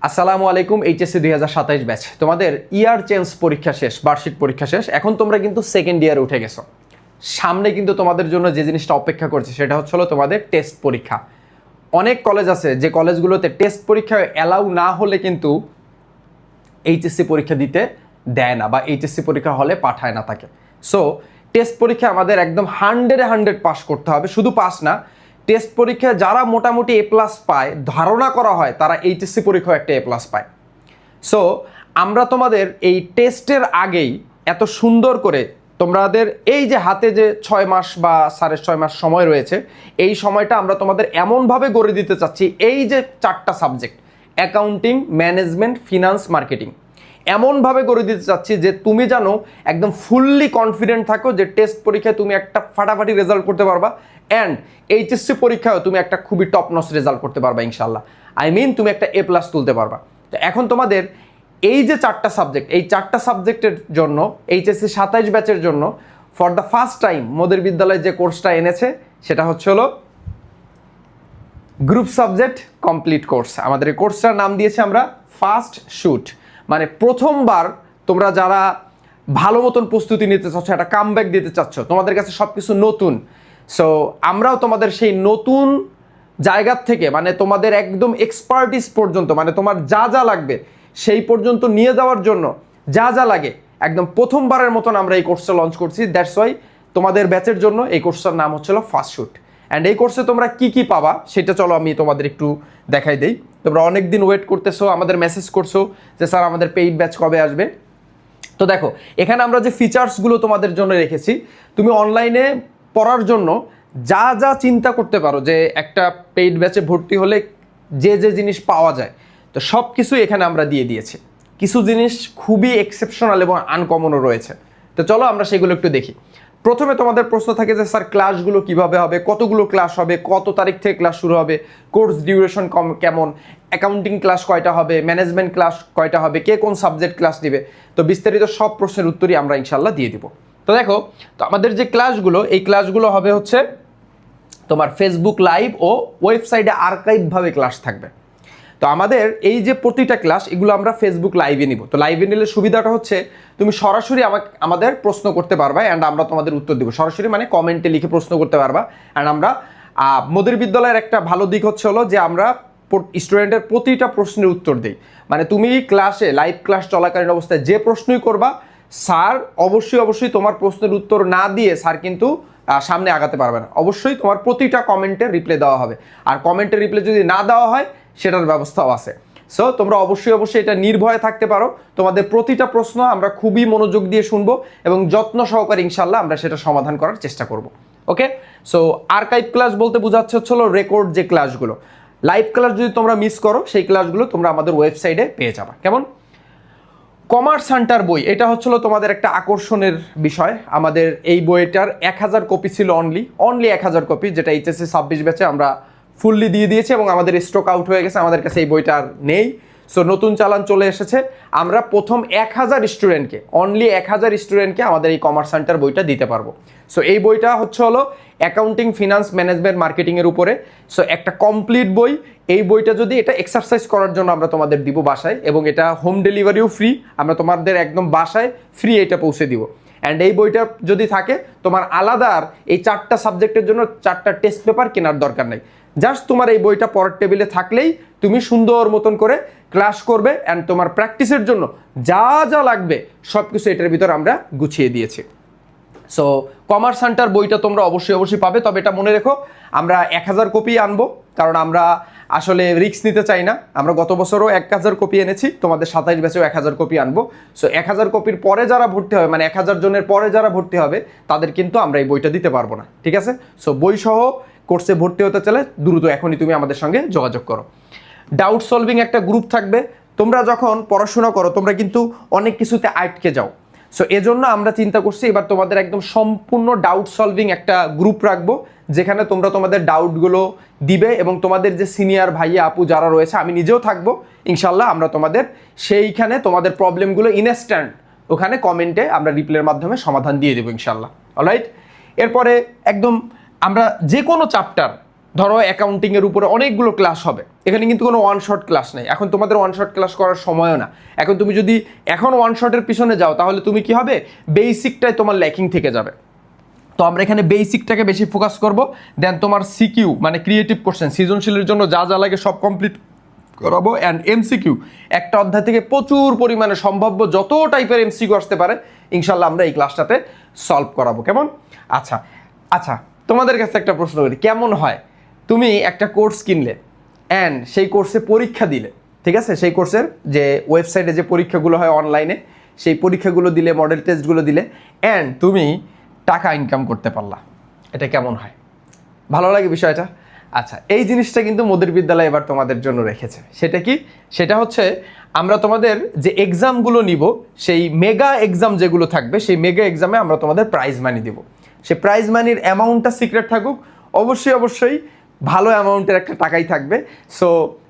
আসসালামু আলাইকুম। HSC 2027 batch, তোমাদের ইয়ার চেঞ্জ পরীক্ষা শেষ, বার্ষিক পরীক্ষা শেষ। এখন তোমরা কিন্তু সেকেন্ড ইয়ারে উঠে গেছো। সামনে কিন্তু তোমাদের জন্য যে জিনিসটা অপেক্ষা করছে সেটা হচ্ছে তোমাদের টেস্ট পরীক্ষা। অনেক কলেজ আছে যে কলেজগুলোতে টেস্ট পরীক্ষা অ্যালাউ না হলে কিন্তু এইচএসসি পরীক্ষা দিতে দেয় না বা এইচএসসি পরীক্ষা হলে পাঠায় না তাকে। সো টেস্ট পরীক্ষা আমাদের একদম 100 পাস করতে হবে। শুধু পাস না, টেস্ট পরীক্ষায় যারা মোটামুটি এ প্লাস পায়, ধারণা করা হয় তারা এইচএসসি পরীক্ষায় একটা এ প্লাস পায়। সো আমরা তোমাদের এই টেস্টের আগেই এত সুন্দর করে তোমাদের এই যে হাতে যে 6 মাস বা 6.5 মাস সময় রয়েছে, এই সময়টা আমরা তোমাদের এমনভাবে গড়ে দিতে চাচ্ছি, এই যে 4টা subject accounting, management, finance, marketing, এমনভাবে গড়ে দিতে চাচ্ছি যে তুমি জানো একদম ফুললি কনফিডেন্ট থাকো যে টেস্ট পরীক্ষায় তুমি একটা ফাটাফাটি রেজাল্ট করতে পারবা অ্যান্ড এইচএসসি পরীক্ষায়ও তুমি একটা খুবই টপ নচ রেজাল্ট করতে পারবা ইনশাল্লাহ। তুমি একটা এ প্লাস তুলতে পারবা। তো এখন তোমাদের এই যে 4টা সাবজেক্ট, এই 4টা সাবজেক্টের জন্য এইচএসসি 27 ব্যাচের জন্য ফর দ্য ফার্স্ট টাইম মোদের বিদ্যালয় যে কোর্সটা এনেছে সেটা হচ্ছে গ্রুপ সাবজেক্ট কমপ্লিট কোর্স। আমাদের এই কোর্সটার নাম দিয়েছি আমরা ফার্স্ট শুট। মানে প্রথমবার তোমরা যারা ভালো মতন প্রস্তুতি নিতে চাচ্ছ, একটা কামব্যাক দিতে চাচ্ছ, তোমাদের কাছে সব কিছু নতুন। সো আমরাও তোমাদের সেই নতুন জায়গার থেকে মানে তোমাদের একদম এক্সপার্টিস পর্যন্ত, মানে তোমার যা যা লাগবে সেই পর্যন্ত নিয়ে যাওয়ার জন্য যা যা লাগে একদম প্রথমবারের মতন আমরা এই কোর্সটা লঞ্চ করছি। দ্যাটস ওয়াই তোমাদের ব্যাচের জন্য এই কোর্সটার নাম হচ্ছিল ফার্স্ট শুট। অ্যান্ড এই কোর্সে তোমরা কি কি পাবা সেটা চলো আমি তোমাদের একটু দেখাই দেই। তোমরা অনেক দিন ওয়েট করতেছো, আমাদের মেসেজ করছো যে স্যার আমাদের পেইড ব্যাচ কবে আসবে। তো দেখো এখানে আমরা যে ফিচার্সগুলো তোমাদের জন্য রেখেছি, তুমি অনলাইনে পড়ার জন্য যা যা চিন্তা করতে পারো যে একটা পেইড ব্যাচে ভর্তি হলে যে যে জিনিস পাওয়া যায়, তো সব কিছু এখানে আমরা দিয়ে দিয়েছি। কিছু জিনিস খুবই এক্সেপশনাল এবং আনকমনও রয়েছে। তো চলো আমরা সেগুলো একটু দেখি। প্রথমে তোমাদের প্রশ্ন থাকে যে স্যার ক্লাসগুলো কিভাবে হবে, কতগুলো ক্লাস হবে, কত তারিখ থেকে ক্লাস শুরু হবে, কোর্স ডিউরেশন কেমন, অ্যাকাউন্টিং ক্লাস কয়টা হবে, ম্যানেজমেন্ট ক্লাস কয়টা হবে, কে কোন সাবজেক্ট ক্লাস নেবে। তো বিস্তারিত সব প্রশ্নের উত্তরই আমরা ইনশাল্লাহ দিয়ে দিব। তো দেখো, তো আমাদের যে ক্লাসগুলো, এই ক্লাসগুলো হবে হচ্ছে তোমার ফেসবুক লাইভ ও ওয়েবসাইটে আর্কাইভভাবে ক্লাস থাকবে। তো আমাদের এই যে প্রতিটা ক্লাস এগুলো আমরা ফেসবুক লাইভে নিব। তো লাইভে নিলে সুবিধাটা হচ্ছে তুমি সরাসরি আমাদের প্রশ্ন করতে পারবা অ্যান্ড আমরা তোমাদের উত্তর দিব। সরাসরি মানে কমেন্টে লিখে প্রশ্ন করতে পারবা অ্যান্ড আমরা মোদের বিদ্যালয়ের একটা ভালো দিক হচ্ছে যে আমরা স্টুডেন্টের প্রতিটা প্রশ্নের উত্তর দিই। মানে তুমি ক্লাসে লাইভ ক্লাস চলাকালীন অবস্থায় যে প্রশ্নই করবা, স্যার অবশ্যই তোমার প্রশ্নের উত্তর না দিয়ে স্যার কিন্তু সামনে আগাতে পারবে না। অবশ্যই তোমার প্রতিটা কমেন্টের রিপ্লাই দেওয়া হবে, আর কমেন্টের রিপ্লাই যদি না দেওয়া হয় সেটার ব্যবস্থাও আছে। সো তোমরা অবশ্যই এটা নির্ভয়ে থাকতে পারো। তোমাদের প্রতিটা প্রশ্ন আমরা খুবই মনোযোগ দিয়ে শুনবো এবং যত্ন সহকারে ইনশাল্লাহ আমরা সেটা সমাধান করার চেষ্টা করব। ওকে, সো আর্কাইভ ক্লাস বলতে বোঝাচ্ছে হচ্ছিল রেকর্ড যে ক্লাসগুলো। লাইভ ক্লাস যদি তোমরা মিস করো সেই ক্লাসগুলো তোমরা আমাদের ওয়েবসাইটে পেয়ে যাবা। কেমন? কমার্স হান্টার বই, এটা হচ্ছিল তোমাদের একটা আকর্ষণের বিষয়। আমাদের এই বইটার 1000 কপি ছিল, অনলি 1000 কপি, যেটা এইচএসসি 26 ব্যাচে আমরা ফুললি দিয়ে দিয়েছি এবং আমাদের স্টক আউট হয়ে গেছে, আমাদের কাছে এই বইটা আর নেই। সো নতুন চালান চলে এসেছে। আমরা প্রথম 1000 স্টুডেন্টকে, অনলি 1000 স্টুডেন্টকে আমাদের এই কমার্স সেন্টার বইটা দিতে পারবো। সো এই বইটা হচ্ছে অ্যাকাউন্টিং, ফিনান্স, ম্যানেজমেন্ট, মার্কেটিংয়ের উপরে। সো একটা কমপ্লিট বই। এই বইটা যদি এটা এক্সারসাইজ করার জন্য আমরা তোমাদের দিব বাসায়, এবং এটা হোম ডেলিভারিও ফ্রি, আমরা তোমাদের একদম বাসায় ফ্রি এটা পৌঁছে দিব। অ্যান্ড এই বইটা যদি থাকে তোমার আলাদা আর এই 4টা সাবজেক্টের জন্য 4টা টেস্ট পেপার কেনার দরকার নেই। জাস্ট তোমার এই বইটা পড়ার টেবিলে থাকলেই তুমি সুন্দর মতন করে ক্লাস করবে অ্যান্ড তোমার প্র্যাকটিসের জন্য যা যা লাগবে সব কিছু এটার ভিতর আমরা গুছিয়ে দিয়েছি। সো কমার্স সেন্টার বইটা তোমরা অবশ্যই পাবে। তবে এটা মনে রেখো, আমরা 1000 কপি আনবো, কারণ আমরা আসলে রিস্ক নিতে চাই না। আমরা গত বছরও 1000 কপি এনেছি, তোমাদের 27 ব্যাচেও 1000 কপি আনবো। সো 1000 কপির পরে যারা ভর্তি হবে, মানে 1000 জনের পরে যারা ভর্তি হবে তাদের কিন্তু আমরা এই বইটা দিতে পারবো না, ঠিক আছে? সো বই সহ কোর্সে ভর্তি হতে চাইলে দ্রুত এখনই তুমি আমাদের সঙ্গে যোগাযোগ করো। ডাউট সলভিং একটা গ্রুপ থাকবে। তোমরা যখন পড়াশোনা করো তোমরা কিন্তু অনেক কিছুতে আটকে যাও। সো এজন্য আমরা চিন্তা করছি এবার তোমাদের একদম সম্পূর্ণ ডাউট সলভিং একটা গ্রুপ রাখবো, যেখানে তোমরা তোমাদের ডাউটগুলো দিবে এবং তোমাদের যে সিনিয়র ভাইয়া আপু যারা রয়েছে, আমি নিজেও থাকবো ইনশাল্লাহ। আমরা তোমাদের সেইখানে তোমাদের প্রবলেমগুলো ইনস্ট্যান্ট ওখানে কমেন্টে আমরা রিপ্লাইয়ের মাধ্যমে সমাধান দিয়ে দেবো ইনশাল্লাহ। অলরাইট, এরপরে একদম আমরা যে কোনো চ্যাপ্টার ধরো অ্যাকাউন্টিংয়ের উপরে অনেকগুলো ক্লাস হবে, এখানে কিন্তু কোনো ওয়ান শট ক্লাস নেই, এখন তোমাদের ওয়ান শট ক্লাস করার সময়ও না। এখন তুমি যদি এখন ওয়ান শটের পিছনে যাও তাহলে তুমি কি হবে, বেসিকটাই তোমার ল্যাকিং থেকে যাবে। তো আমরা এখানে বেসিকটাকে বেশি ফোকাস করব, দেন তোমার সিকিউ মানে ক্রিয়েটিভ কোশ্চেন, সৃজনশীলের জন্য যা যা লাগে সব কমপ্লিট করাবো, অ্যান্ড এমসিকিউ একটা অধ্যায় থেকে প্রচুর পরিমাণে সম্ভাব্য যত টাইপের এমসিকিউ আসতে পারে ইনশাল্লাহ আমরা এই ক্লাসটাতে সলভ করাবো। কেমন? আচ্ছা আচ্ছা, তোমাদের কাছে একটা প্রশ্ন করি, কেমন হয় তুমি একটা কোর্স কিনলে অ্যান্ড সেই কোর্সে পরীক্ষা দিলে, ঠিক আছে, সেই কোর্সের যে ওয়েবসাইটে যে পরীক্ষাগুলো হয় অনলাইনে, সেই পরীক্ষাগুলো দিলে, মডেল টেস্টগুলো দিলে, অ্যান্ড তুমি টাকা ইনকাম করতে পারলা, এটা কেমন হয়? ভালো লাগে বিষয়টা? আচ্ছা, এই জিনিসটা কিন্তু মোদের বিদ্যালয় এবার তোমাদের জন্য রেখেছে। সেটা কি? সেটা হচ্ছে আমরা তোমাদের যে এক্সামগুলো নিব, সেই মেগা এক্সাম যেগুলো থাকবে, সেই মেগা এক্সামে আমরা তোমাদের প্রাইজ মানি দিব। সেই প্রাইজ মানির অ্যামাউন্টটা সিক্রেট থাকুক, অবশ্যই অবশ্যই ভালো অ্যামাউন্টের একটা টাকাই থাকবে। সো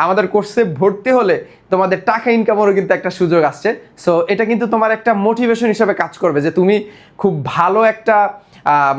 আমাদের কোর্সে ভর্তি হলে তোমাদের টাকা ইনকামেরও কিন্তু একটা সুযোগ আসছে। সো এটা কিন্তু তোমার একটা মোটিভেশন হিসাবে কাজ করবে যে তুমি খুব ভালো একটা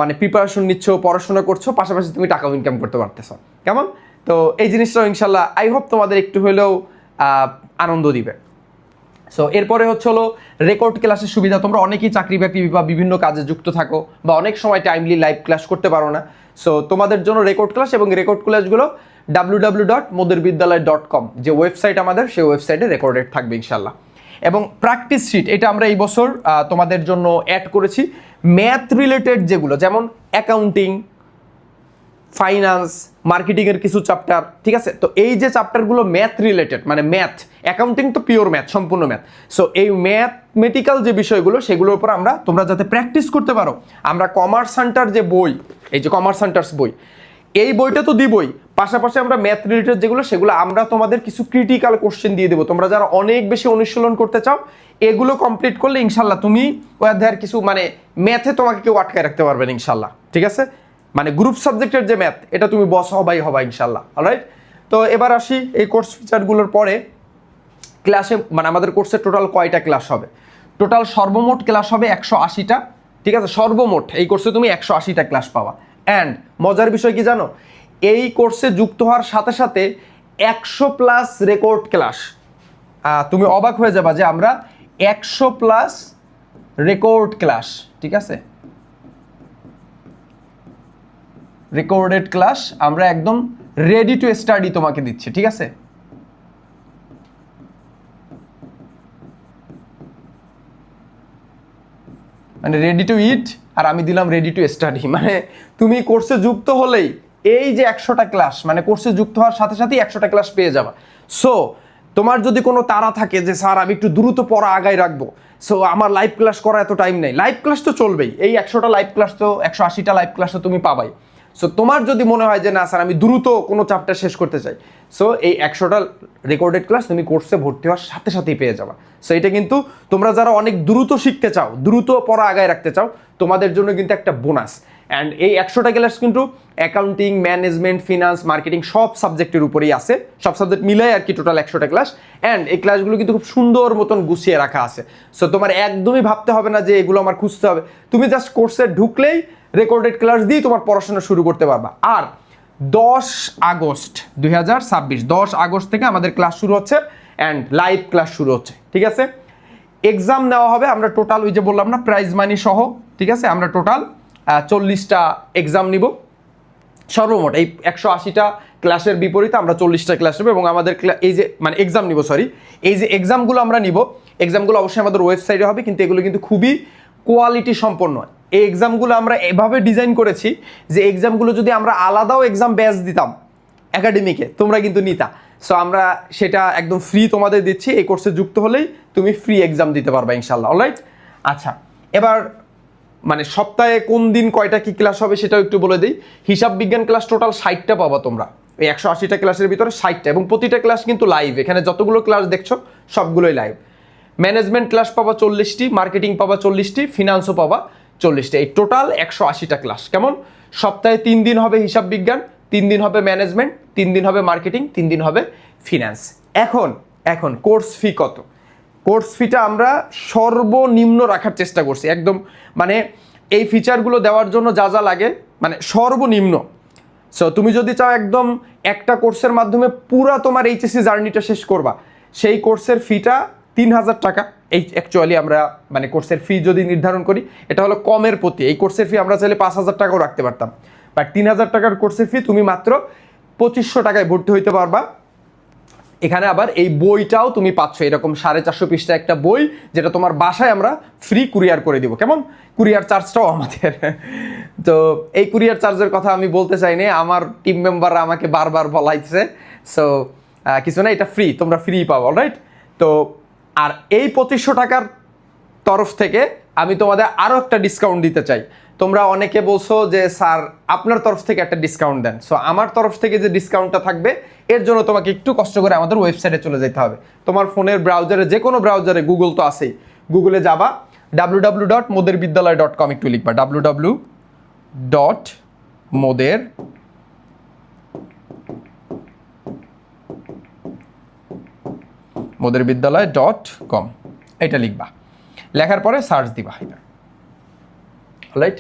মানে প্রিপারেশন নিচ্ছ, পড়াশোনা করছো, পাশাপাশি তুমি টাকাও ইনকাম করতে পারতেছো। কেমন? তো এই জিনিসটাও ইনশাল্লাহ আই হোপ তোমাদের একটু হলেও আনন্দ দিবে। সো এরপরে হচ্ছে হলো রেকর্ড ক্লাসের সুবিধা। তোমরা অনেকেই চাকরি বাকরি বা বিভিন্ন কাজে যুক্ত থাকো বা অনেক সময় টাইমলি লাইভ ক্লাস করতে পারো না। সো তোমাদের জন্য রেকর্ড ক্লাস, এবং রেকর্ড ক্লাসগুলো www.moderbidyalay.com যে ওয়েবসাইট আমাদের, সেই ওয়েবসাইটে রেকর্ডেড থাকবে ইনশাল্লাহ। এবং প্র্যাকটিস শিট এটা আমরা এই বছর তোমাদের জন্য অ্যাড করেছি। ম্যাথ রিলেটেড যেগুলো, যেমন অ্যাকাউন্টিং, ফাইন্যান্স, মার্কেটিংয়ের কিছু চ্যাপ্টার, ঠিক আছে, তো এই যে চ্যাপ্টারগুলো ম্যাথ রিলেটেড, মানে ম্যাথ, অ্যাকাউন্টিং তো পিওর ম্যাথ, সম্পূর্ণ ম্যাথ। সো এই ম্যাথমেটিক্যাল যে বিষয়গুলো, সেগুলোর উপর তোমরা যাতে প্র্যাকটিস করতে পারো, আমরা কমার্স সেন্টার যে বই, এই যে কমার্স সেন্টার্স বই, এই বইটা তো দিবই, পাশাপাশি আমরা ম্যাথ রিলেটেড যেগুলো, সেগুলো আমরা তোমাদের কিছু ক্রিটিক্যাল কোশ্চেন দিয়ে দেবো। তোমরা যারা অনেক বেশি অনুশীলন করতে চাও, এগুলো কমপ্লিট করলে ইনশাল্লাহ তুমি ওই অধ্যায়ের কিছু মানে ম্যাথে তোমাকে কেউ আটকায় রাখতে পারবেন ইনশাল্লাহ, ঠিক আছে। মানে গ্রুপ সাবজেক্টের যে ম্যাথ, এটা তুমি বস হবা ইনশাল্লাহ। অলরাইট, তো এবার আসি এই কোর্স ফিচারগুলোর পরে ক্লাসে, মানে আমাদের কোর্সে টোটাল কয়টা ক্লাস হবে? টোটাল সর্বমোট ক্লাস হবে 180টা, ঠিক আছে, সর্বমোট এই কোর্সে তুমি 180টা ক্লাস পাওয়া। অ্যান্ড মজার বিষয় কি জানো, এই কোর্সে যুক্ত হওয়ার সাথে সাথে 100+ রেকর্ড ক্লাস। তুমি অবাক হয়ে যাবা যে আমরা 100+ রেকর্ড ক্লাস, ঠিক আছে, রেকর্ডেড ক্লাস আমরা একদম রেডি টু স্টাডি তোমাকে দিচ্ছি, ঠিক আছে। মানে রেডি টু ইট, আর আমি দিলাম রেডি টু স্টাডি। মানে তুমি কোর্সে যুক্ত হলেই এই যে 100টা ক্লাস, মানে কোর্সে যুক্ত হওয়ার সাথে সাথেই 100টা ক্লাস পেয়ে যাবা। সো তোমার যদি কোনো তাড়া থাকে যে স্যার আমি একটু দ্রুত পড়া আগায় রাখবো, সো আমার লাইভ ক্লাস করা এত টাইম নেই, লাইভ ক্লাস তো চলবেই, এই 100টা লাইভ ক্লাস তো 180টা লাইভ ক্লাস তো তুমি পাবাই। সো তোমার যদি মনে হয় যে না স্যার আমি দ্রুত কোনো চ্যাপ্টার শেষ করতে চাই, সো এই 100টা রেকর্ডেড ক্লাস তুমি কোর্সে ভর্তি হওয়ার সাথে সাথেই পেয়ে যাবা। সো এটা কিন্তু তোমরা যারা অনেক দ্রুত শিখতে চাও, দ্রুত পড়া আগায় রাখতে চাও, তোমাদের জন্য কিন্তু একটা বোনাস। অ্যান্ড এই 100টা ক্লাস কিন্তু অ্যাকাউন্টিং, ম্যানেজমেন্ট, ফিনান্স, মার্কেটিং সব সাবজেক্টের উপরেই আছে, সব সাবজেক্ট মিলাই আর কি টোটাল 100টা ক্লাস। অ্যান্ড এই ক্লাসগুলো কিন্তু খুব সুন্দর মতন গুছিয়ে রাখা আছে। সো তোমার একদমই ভাবতে হবে না যে এগুলো আমার খুঁজতে হবে, তুমি জাস্ট কোর্সে ঢুকলেই রেকর্ডেড ক্লাস দিয়ে তোমার পড়াশোনা শুরু করতে পারবা। আর 10 আগস্ট 2026, 10 আগস্ট থেকে আমাদের ক্লাস শুরু হচ্ছে অ্যান্ড লাইভ ক্লাস শুরু হচ্ছে, ঠিক আছে। এক্সাম নেওয়া হবে আমরা টোটাল, ওই যে বললাম না, প্রাইজ মানি সহ, ঠিক আছে, আমরা টোটাল 40টা এক্সাম নিব সর্বমোট। এই 180টা ক্লাসের বিপরীতে আমরা 40টা ক্লাস নেব, এবং আমাদের এই যে মানে এক্সাম নিব, সরি, এই যে এক্সামগুলো আমরা নিব, এক্সামগুলো অবশ্যই আমাদের ওয়েবসাইটে হবে, কিন্তু এগুলো কিন্তু খুবই কোয়ালিটি সম্পন্ন। এই এক্সামগুলো আমরা এভাবে ডিজাইন করেছি যে এক্সামগুলো যদি আমরা আলাদাও এক্সাম ব্যাচ দিতাম একাডেমিকে, তোমরা কিন্তু নিতা। সো আমরা সেটা একদম ফ্রি তোমাদের দিচ্ছি, এই কোর্সে যুক্ত হলেই তুমি ফ্রি এক্সাম দিতে পারবা ইনশাল্লাহ। অলরাইট, আচ্ছা, এবার মানে সপ্তাহে কোন দিন কয়টা কি ক্লাস হবে সেটাও একটু বলে দিই। হিসাব বিজ্ঞান ক্লাস টোটাল 60টা পাবা তোমরা, এই 180টা ক্লাসের ভিতরে 60টা, এবং প্রতিটা ক্লাস কিন্তু লাইভ, এখানে যতগুলো ক্লাস দেখছো সবগুলোই লাইভ। ম্যানেজমেন্ট ক্লাস পাবা 40টি, মার্কেটিং পাবা 40টি, ফিনান্সও পাবা 40টি, এই টোটাল 180টা ক্লাস। কেমন? সপ্তাহে 3 দিন হবে হিসাব বিজ্ঞান, 3 দিন হবে ম্যানেজমেন্ট, 3 দিন হবে মার্কেটিং, 3 দিন হবে ফিনান্স। এখন কোর্স ফি কত? কোর্স ফিটা আমরা সর্বনিম্ন রাখার চেষ্টা করছি একদম, মানে এই ফিচারগুলো দেওয়ার জন্য যা যা লাগে মানে সর্বনিম্ন সো তুমি যদি চাও একদম একটা কোর্সের মাধ্যমে পুরা তোমার এইচএসসি জার্নিটা শেষ করবা, সেই কোর্সের ফিটা 3,000 টাকা। এই অ্যাকচুয়ালি আমরা মানে কোর্সের ফি যদি নির্ধারণ করি, এটা হলো কমের প্রতি। এই কোর্সের ফি আমরা চাইলে 5,000 টাকাও রাখতে পারতাম, বাট 3,000 টাকার কোর্সের ফি তুমি মাত্র 2,500 টাকায় ভর্তি হইতে পারবা। এখানে আবার এই বইটাও তুমি পাচ্ছ, এরকম 450 পৃষ্ঠা একটা বই, যেটা তোমার বাসায় আমরা ফ্রি কুরিয়ার করে দিব। কেমন? কুরিয়ার চার্জটাও আমাদের। তো এই কুরিয়ার চার্জের কথা আমি বলতে চাইনি, আমার টিম মেম্বাররা আমাকে বারবার বলাইছে। সো কিছু না, এটা ফ্রি, তোমরা ফ্রি পাবো, রাইট? তো আর এই 2,500 টাকার তরফ থেকে আমি তোমাদের আরও একটা ডিসকাউন্ট দিতে চাই। তোমরা অনেকে বলছো যে স্যার আপনার তরফ থেকে একটা ডিসকাউন্ট দেন। সো আমার তরফ থেকে যে ডিসকাউন্টটা থাকবে, এর জন্য তোমাকে একটু কষ্ট করে আমাদের ওয়েবসাইটে চলে যেতে হবে। তোমার ফোনের ব্রাউজারে, যে কোনো ব্রাউজারে, গুগল তো আছেই, গুগলে যাবা, www.moderbidyalaya.com একটু লিখবা, www.moderbidyalaya.com এটা লিখবা। লেখার পরে সার্চ দিবা এটা, রাইট?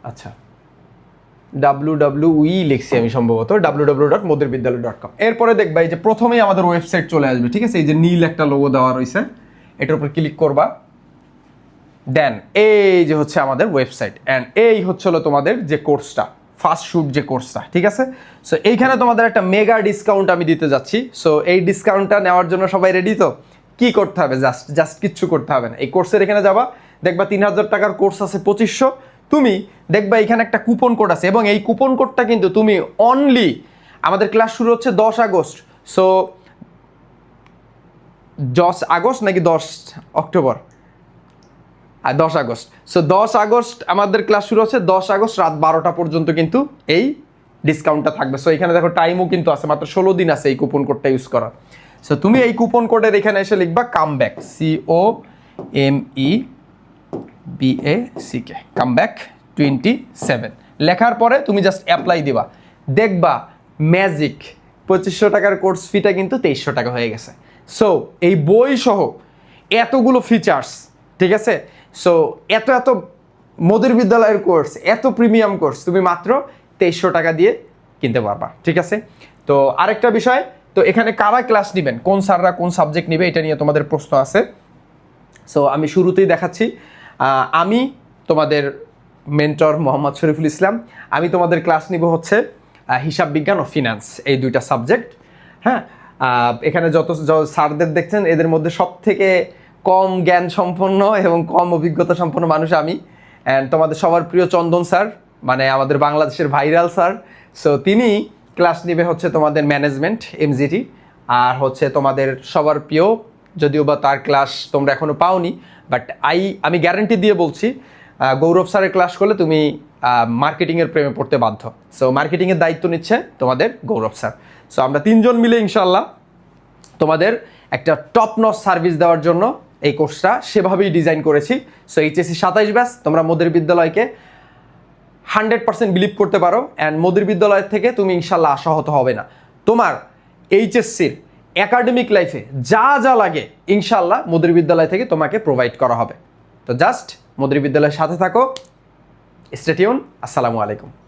আচ্ছা, www লিখছি আমি সম্ভবত, www.moderbidyalaya.com। এরপরে দেখবা এই যে প্রথমেই আমাদের ওয়েবসাইট চলে আসবে, ঠিক আছে? এই যে নীল একটা লোগো দেওয়া রয়েছে, এটার উপর ক্লিক করবা, দেন এই যে হচ্ছে আমাদের ওয়েবসাইট, অ্যান্ড এই হচ্ছে হলো তোমাদের যে কোর্সটা, ফার্স্ট শুট যে কোর্সটা, ঠিক আছে? সো এইখানে তোমাদের একটা মেগা ডিসকাউন্ট আমি দিতে যাচ্ছি। সো এই ডিসকাউন্টটা নেওয়ার জন্য সবাই রেডি তো? কি করতে হবে? জাস্ট কিচ্ছু করতে হবে না। এই কোর্সের এখানে যাবা, দেখবা 3,000 টাকার কোর্স আছে 2,500, তুমি দেখবা এখানে একটা কুপন কোড আছে, এবং এই কুপন কোডটা কিন্তু তুমি অনলি, আমাদের ক্লাস শুরু হচ্ছে 10 আগস্ট। সো 10 আগস্ট নাকি 10 অক্টোবর? 10 আগস্ট। সো 10 আগস্ট আমাদের ক্লাস শুরু হচ্ছে, 10 আগস্ট রাত 12টা পর্যন্ত কিন্তু এই ডিসকাউন্টটা থাকবে। সো এখানে দেখো টাইমও কিন্তু আছে, মাত্র 16 দিন আছে এই কুপন কোডটা ইউজ করার। সো তুমি এই কুপন কোডের এখানে এসে লিখবা কামব্যাক, COMEBACK, কামব্যাক 27 লেখার পরে তুমি জাস্ট অ্যাপ্লাই দিবা, দেখবা ম্যাজিক 2,500 টাকার কোর্স ফিটা কিন্তু 2,300 টাকা হয়ে গেছে। সো এই বই সহ এতগুলো ফিচার্স, ঠিক আছে? সো এত মোদের বিদ্যালয়ের কোর্স, এত প্রিমিয়াম কোর্স তুমি মাত্র 2,300 টাকা দিয়ে কিনতে পারবা, ঠিক আছে? তো আরেকটা বিষয়, তো এখানে কারা ক্লাস নেবেন, কোন স্যাররা কোন সাবজেক্ট নেবে, এটা নিয়ে তোমাদের প্রশ্ন আছে। সো আমি শুরুতেই দেখাচ্ছি, আমি তোমাদের মেন্টর মোহাম্মদ শরীফুল ইসলাম। আমি তোমাদের ক্লাস নিব হচ্ছে হিসাব বিজ্ঞান ও ফিনান্স, এই দুইটা সাবজেক্ট। হ্যাঁ, এখানে যত স্যারদের দেখছেন, এদের মধ্যে সব থেকে কম জ্ঞান সম্পন্ন এবং কম অভিজ্ঞতা সম্পন্ন মানুষ আমি। অ্যান্ড তোমাদের সবার প্রিয় চন্দন স্যার, মানে আমাদের বাংলাদেশের ভাইরাল স্যার। সো তিনি ক্লাস নেবে হচ্ছে তোমাদের ম্যানেজমেন্ট, MGT। আর হচ্ছে তোমাদের সবার প্রিয়, যদিও বা তার ক্লাস তোমরা এখনও পাওনি, বাট আমি গ্যারান্টি দিয়ে বলছি, গৌরব স্যারের ক্লাস করলে তুমি মার্কেটিংয়ের প্রেমে পড়তে বাধ্য। সো মার্কেটিংয়ের দায়িত্ব নিচ্ছে তোমাদের গৌরব স্যার। সো আমরা 3 জন মিলে ইনশাল্লাহ তোমাদের একটা টপ নচ সার্ভিস দেওয়ার জন্য এই কোর্সটা সেভাবেই ডিজাইন করেছি। সো HSC 27 ব্যাচ তোমরা মোদের বিদ্যালয়কে 100% বিলিভ করতে পারো, অ্যান্ড মোদের বিদ্যালয় থেকে তুমি ইনশাল্লাহ আশাহত হবে না। তোমার HSCর একাডেমিক লাইফে যা যা লাগে ইনশাল্লাহ মোদের বিদ্যালয় থেকে তোমাকে প্রোভাইড করা হবে। তো জাস্ট মোদের বিদ্যালয়ের সাথে থাকো। Stay tune. আসসালামু আলাইকুম।